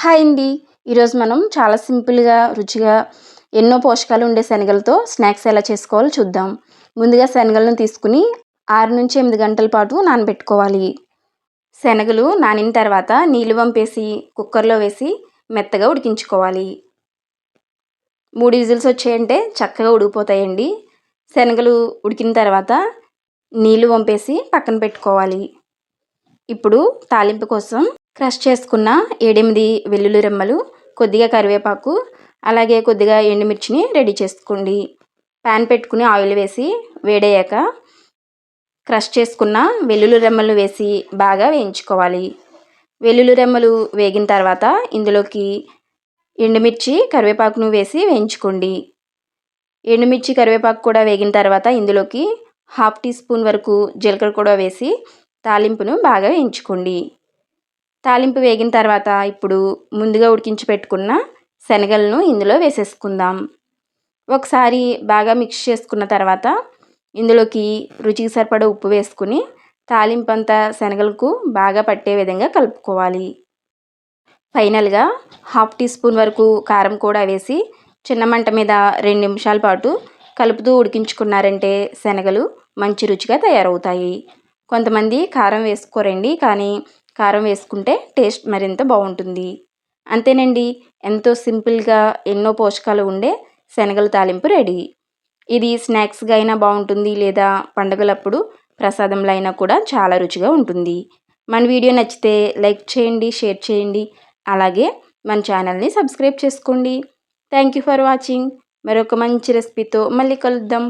Hi అండి. ఈరోజు మనం చాలా సింపుల్‌గా, రుచిగా ఎన్నో పోషకాలు ఉండే శనగలతో స్నాక్స్ ఎలా చేసుకోవాలో చూద్దాం. ముందుగా శనగలను తీసుకుని 6-8 గంటల పాటు నానబెట్టుకోవాలి. శనగలు నానిన తర్వాత నీళ్లు వంపేసి కుక్కర్‌లో వేసి మెత్తగా ఉడికించుకోవాలి. 3 విజిల్స్ వచ్చాయంటే చక్కగా ఉడికిపోతాయండి. శనగలు ఉడికిన తర్వాత నీళ్లు వంపేసి పక్కన పెట్టుకోవాలి. ఇప్పుడు తాలింపు కోసం క్రష్ చేసుకున్న 7-8 వెల్లుల్లి రెమ్మలు, కొద్దిగా కరివేపాకు, అలాగే కొద్దిగా ఎండుమిర్చిని రెడీ చేసుకోండి. ప్యాన్ పెట్టుకుని ఆయిల్ వేసి వేడయ్యాక క్రష్ చేసుకున్న వెల్లుల్లి రెమ్మలను వేసి బాగా వేయించుకోవాలి. వెల్లుల్లి రెమ్మలు వేగిన తర్వాత ఇందులోకి ఎండుమిర్చి, కరివేపాకును వేసి వేయించుకోండి. ఎండుమిర్చి, కరివేపాకు కూడా వేగిన తర్వాత ఇందులోకి 1/2 టీ స్పూన్ వరకు జీలకర్ర కూడా వేసి తాలింపును బాగా వేయించుకోండి. తాలింపు వేగిన తర్వాత ఇప్పుడు ముందుగా ఉడికించి పెట్టుకున్న శనగలను ఇందులో వేసేసుకుందాం. ఒకసారి బాగా మిక్స్ చేసుకున్న తర్వాత ఇందులోకి రుచికి సరిపడా ఉప్పు వేసుకుని తాలింపు అంతా శనగలకు బాగా పట్టే విధంగా కలుపుకోవాలి. ఫైనల్గా 1/2 టీ స్పూన్ వరకు కారం కూడా వేసి చిన్న మంట మీద 2 నిమిషాల పాటు కలుపుతూ ఉడికించుకున్నారంటే శనగలు మంచి రుచిగా తయారవుతాయి. కొంతమంది కారం వేసుకోరండి, కానీ కారం వేసుకుంటే టేస్ట్ మరింత బాగుంటుంది. అంతేనండి, ఎంతో సింపుల్గా ఎన్నో పోషకాలు ఉండే శనగల తాలింపు రెడీ. ఇది స్నాక్స్గా అయినా బాగుంటుంది, లేదా పండుగలప్పుడు ప్రసాదంలో అయినా కూడా చాలా రుచిగా ఉంటుంది. మన వీడియో నచ్చితే లైక్ చేయండి, షేర్ చేయండి, అలాగే మన ఛానల్ని సబ్స్క్రైబ్ చేసుకోండి. Thank you for watching. మరొక మంచి రెసిపీతో మళ్ళీ కలుద్దాం.